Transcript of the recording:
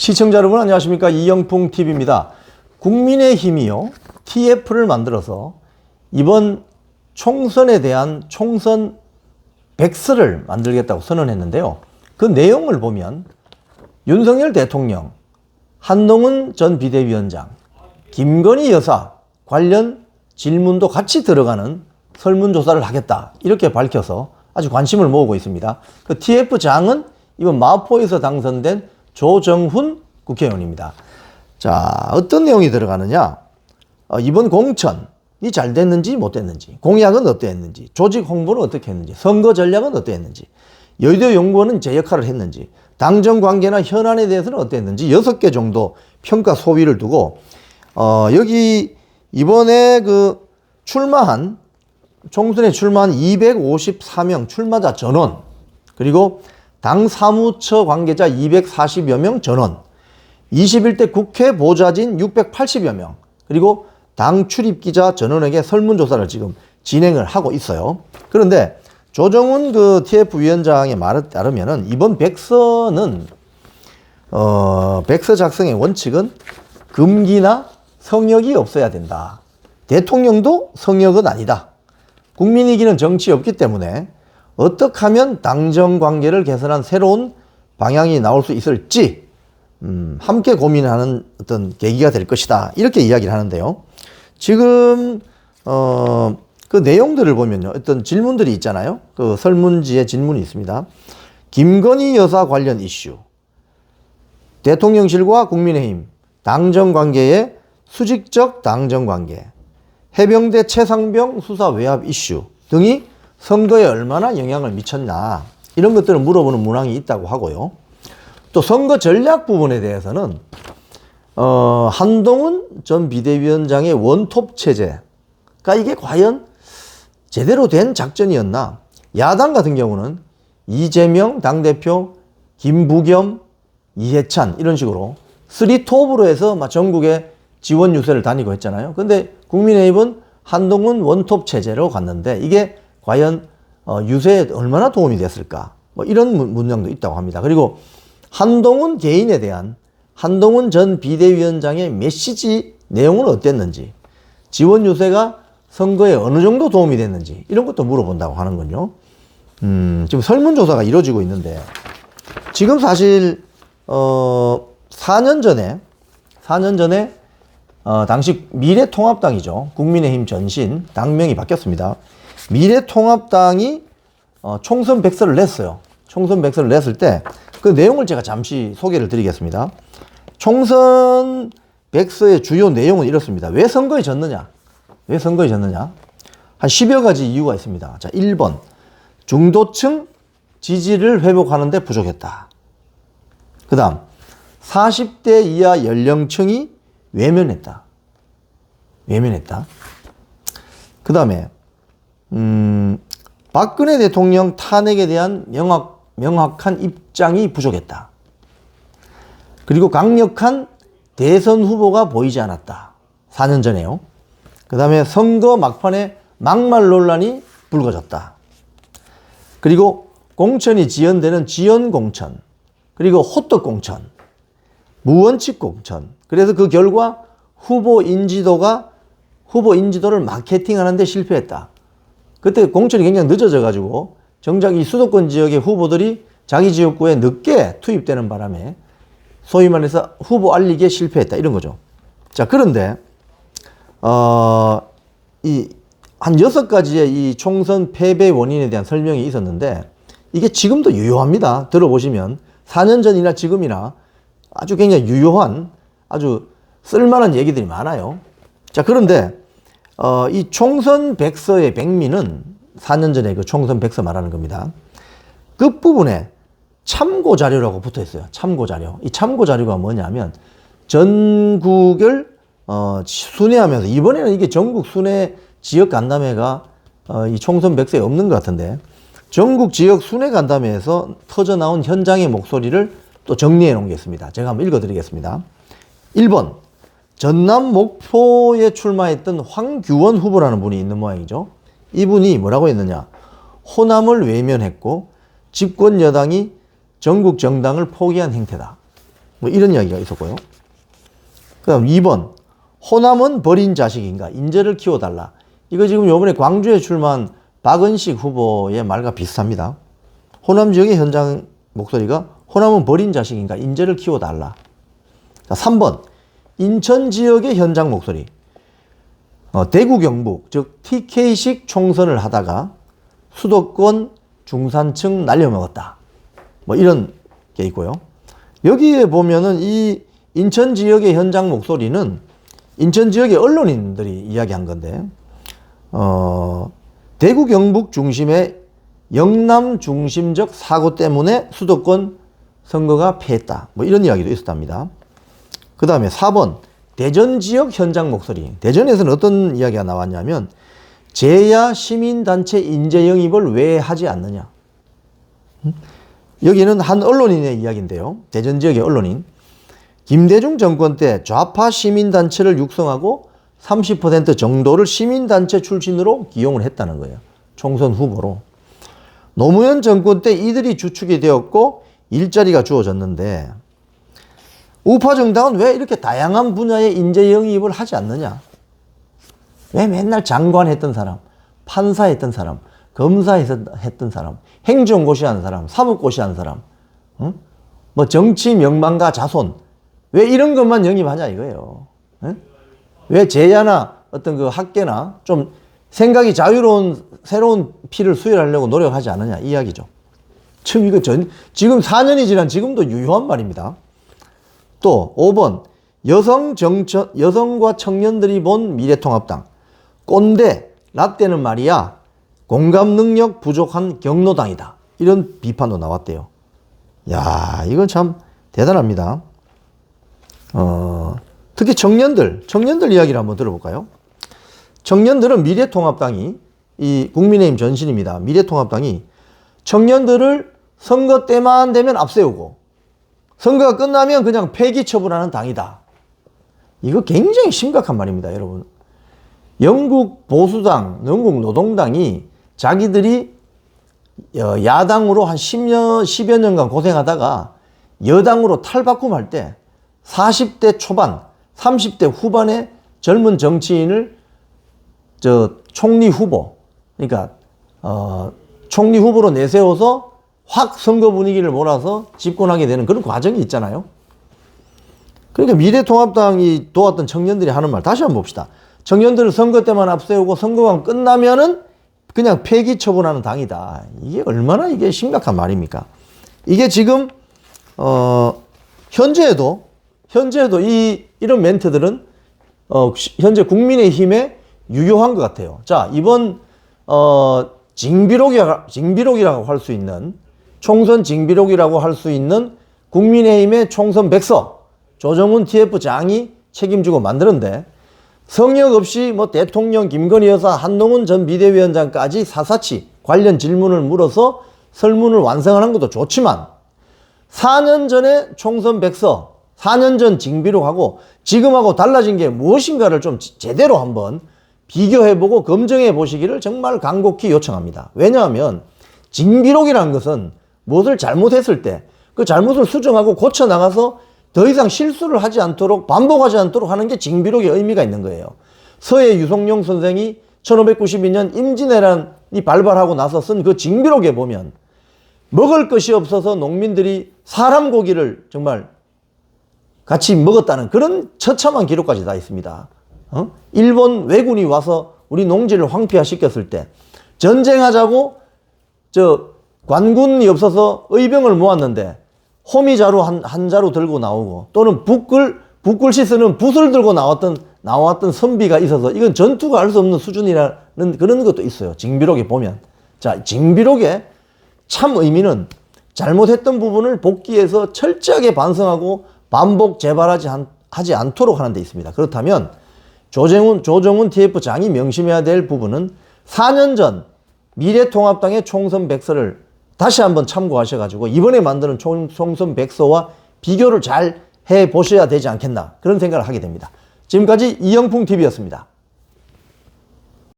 시청자 여러분 안녕하십니까. 이영풍TV입니다. 국민의힘이요 TF를 만들어서 이번 총선에 대한 총선 백서를 만들겠다고 선언했는데요. 그 내용을 보면 윤석열 대통령, 한동훈 전 비대위원장, 김건희 여사 관련 질문도 같이 들어가는 설문조사를 하겠다 이렇게 밝혀서 아주 관심을 모으고 있습니다. 그 TF장은 이번 마포에서 당선된 조정훈 국회의원입니다. 자, 어떤 내용이 들어가느냐? 이번 공천이 잘 됐는지 못 됐는지, 공약은 어땠는지, 조직 홍보는 어떻게 했는지, 선거 전략은 어땠는지, 여의도 연구원은 제 역할을 했는지, 당정 관계나 현안에 대해서는 어땠는지 6개 정도 평가 소위를 두고 여기 이번에 그 총선에 출마한 254명 출마자 전원, 그리고 당 사무처 관계자 240여 명 전원, 21대 국회 보좌진 680여 명, 그리고 당 출입기자 전원에게 설문조사를 지금 진행을 하고 있어요. 그런데 조정훈 그 TF 위원장의 말에 따르면은 이번 백서는, 백서 작성의 원칙은 금기나 성역이 없어야 된다. 대통령도 성역은 아니다. 국민이 이기는 정치 없기 때문에 어떻게 하면 당정 관계를 개선한 새로운 방향이 나올 수 있을지 함께 고민하는 어떤 계기가 될 것이다. 이렇게 이야기를 하는데요. 지금 그 내용들을 보면요. 어떤 질문들이 있잖아요. 그 설문지에 질문이 있습니다. 김건희 여사 관련 이슈, 대통령실과 국민의힘, 당정 관계의 수직적 당정 관계, 해병대 최상병 수사 외압 이슈 등이 선거에 얼마나 영향을 미쳤나, 이런 것들을 물어보는 문항이 있다고 하고요. 또 선거 전략 부분에 대해서는 한동훈 전 비대위원장의 원톱 체제가 이게 과연 제대로 된 작전이었나. 야당 같은 경우는 이재명 당대표, 김부겸, 이해찬 이런 식으로 3톱으로 해서 막 전국에 지원 유세를 다니고 했잖아요. 근데 국민의힘은 한동훈 원톱 체제로 갔는데 이게 과연 유세에 얼마나 도움이 됐을까, 뭐 이런 문장도 있다고 합니다. 그리고 한동훈 개인에 대한 한동훈 전 비대위원장의 메시지 내용은 어땠는지, 지원 유세가 선거에 어느 정도 도움이 됐는지 이런 것도 물어본다고 하는군요. 지금 설문조사가 이루어지고 있는데 지금 사실 4년 전에 당시 미래통합당이죠. 국민의힘 전신 당명이 바뀌었습니다. 미래통합당이 총선 백서를 냈어요. 총선 백서를 냈을 때 그 내용을 제가 잠시 소개를 드리겠습니다. 총선 백서의 주요 내용은 이렇습니다. 왜 선거에 졌느냐? 왜 선거에 졌느냐? 한 10여 가지 이유가 있습니다. 자, 1번. 중도층 지지를 회복하는 데 부족했다. 그 다음, 40대 이하 연령층이 외면했다. 그 다음에, 박근혜 대통령 탄핵에 대한 명확한 입장이 부족했다. 그리고 강력한 대선 후보가 보이지 않았다. 4년 전에요. 그 다음에 선거 막판에 막말 논란이 불거졌다. 그리고 공천이 지연되는 지연공천, 그리고 호떡공천, 무원칙 공천. 그래서 그 결과 후보 인지도를 마케팅하는 데 실패했다. 그때 공천이 굉장히 늦어져 가지고 정작 이 수도권 지역의 후보들이 자기 지역구에 늦게 투입되는 바람에 소위 말해서 후보 알리기에 실패했다. 이런 거죠. 자, 그런데 이 한 6가지의 이 총선 패배 원인에 대한 설명이 있었는데 이게 지금도 유효합니다. 들어보시면 4년 전이나 지금이나 아주 굉장히 유효한, 아주 쓸만한 얘기들이 많아요. 자, 그런데 이 총선 백서의 백미는 4년 전에 그 총선 백서 말하는 겁니다. 끝부분에 참고 자료라고 붙어 있어요. 참고 자료. 이 참고 자료가 뭐냐면 전국을 순회하면서, 이번에는 이게 전국 순회 지역 간담회가 이 총선 백서에 없는 것 같은데, 전국 지역 순회 간담회에서 터져 나온 현장의 목소리를 또 정리해 놓은 게 있습니다. 제가 한번 읽어 드리겠습니다. 1번. 전남 목포에 출마했던 황규원 후보라는 분이 있는 모양이죠. 이분이 뭐라고 했느냐. 호남을 외면했고 집권 여당이 전국 정당을 포기한 행태다. 뭐 이런 이야기가 있었고요. 그 다음 2번. 호남은 버린 자식인가? 인재를 키워달라. 이거 지금 요번에 광주에 출마한 박은식 후보의 말과 비슷합니다. 호남 지역의 현장 목소리가 호남은 버린 자식인가? 인재를 키워달라. 자, 3번. 인천 지역의 현장 목소리. 대구 경북, 즉 TK식 총선을 하다가 수도권 중산층 날려먹었다. 뭐 이런 게 있고요. 여기에 보면은 이 인천 지역의 현장 목소리는 인천 지역의 언론인들이 이야기한 건데, 대구 경북 중심의 영남 중심적 사고 때문에 수도권 선거가 패했다. 뭐 이런 이야기도 있었답니다. 그 다음에 4번. 대전 지역 현장 목소리. 대전에서는 어떤 이야기가 나왔냐면, 제야 시민단체 인재 영입을 왜 하지 않느냐. 여기는 한 언론인의 이야기인데요. 대전 지역의 언론인. 김대중 정권 때 좌파 시민단체를 육성하고 30% 정도를 시민단체 출신으로 기용을 했다는 거예요. 총선 후보로. 노무현 정권 때 이들이 주축이 되었고 일자리가 주어졌는데, 우파 정당은 왜 이렇게 다양한 분야의 인재 영입을 하지 않느냐? 왜 맨날 장관 했던 사람, 판사 했던 사람, 검사 했던 사람, 행정고시 한 사람, 사법고시 한 사람, 뭐 정치 명망가 자손, 왜 이런 것만 영입하냐 이거예요. 왜 제야나 어떤 그 학계나 좀 생각이 자유로운 새로운 피를 수혈하려고 노력하지 않느냐 이 이야기죠. 지금 이거 지금 4년이 지난 지금도 유효한 말입니다. 또 5번. 여성과 청년들이 본 미래통합당. 꼰대, 라떼는 말이야 공감 능력 부족한 경로당이다. 이런 비판도 나왔대요. 야, 이건 참 대단합니다. 특히 청년들 이야기를 한번 들어볼까요? 청년들은 미래통합당이, 이 국민의힘 전신입니다. 미래통합당이 청년들을 선거 때만 되면 앞세우고 선거가 끝나면 그냥 폐기 처분하는 당이다. 이거 굉장히 심각한 말입니다, 여러분. 영국 보수당, 영국 노동당이 자기들이 야당으로 한 10여 년간 고생하다가 여당으로 탈바꿈할 때 40대 초반, 30대 후반의 젊은 정치인을 총리 후보, 그러니까 총리 후보로 내세워서 확 선거 분위기를 몰아서 집권하게 되는 그런 과정이 있잖아요. 그러니까 미래통합당이 도왔던 청년들이 하는 말 다시 한번 봅시다. 청년들을 선거 때만 앞세우고 선거가 끝나면은 그냥 폐기 처분하는 당이다. 이게 얼마나 이게 심각한 말입니까? 이게 지금 현재에도 이런 멘트들은 현재 국민의힘에 유효한 것 같아요. 자, 이번 징비록이라고 할 수 있는, 총선 징비록이라고 할 수 있는 국민의힘의 총선 백서 조정훈 TF장이 책임지고 만드는데, 성역 없이 뭐 대통령 김건희 여사 한동훈 전 비대위원장까지 사사치 관련 질문을 물어서 설문을 완성하는 것도 좋지만 4년 전에 총선 백서, 4년 전 징비록하고 지금하고 달라진 게 무엇인가를 좀 제대로 한번 비교해보고 검증해 보시기를 정말 간곡히 요청합니다. 왜냐하면 징비록이라는 것은 무엇을 잘못했을 때 그 잘못을 수정하고 고쳐나가서 더 이상 실수를 하지 않도록, 반복하지 않도록 하는 게 징비록의 의미가 있는 거예요. 서해 유성룡 선생이 1592년 임진왜란이 발발하고 나서 쓴 그 징비록에 보면 먹을 것이 없어서 농민들이 사람 고기를 정말 같이 먹었다는 그런 처참한 기록까지 다 있습니다. 일본 왜군이 와서 우리 농지를 황폐화시켰을 때 전쟁하자고 관군이 없어서 의병을 모았는데 호미자루 한 자루 들고 나오고, 또는 붓글 씻는 붓을 들고 나왔던 선비가 있어서 이건 전투가 할 수 없는 수준이라는 그런 것도 있어요. 징비록에 보면. 자, 징비록의 참 의미는 잘못했던 부분을 복귀해서 철저하게 반성하고 반복 재발하지 않도록 하는 데 있습니다. 그렇다면 조정훈 TF장이 명심해야 될 부분은 4년 전 미래통합당의 총선 백서를 다시 한번 참고하셔가지고 이번에 만드는 총선 백서와 비교를 잘 해보셔야 되지 않겠나, 그런 생각을 하게 됩니다. 지금까지 이영풍TV였습니다.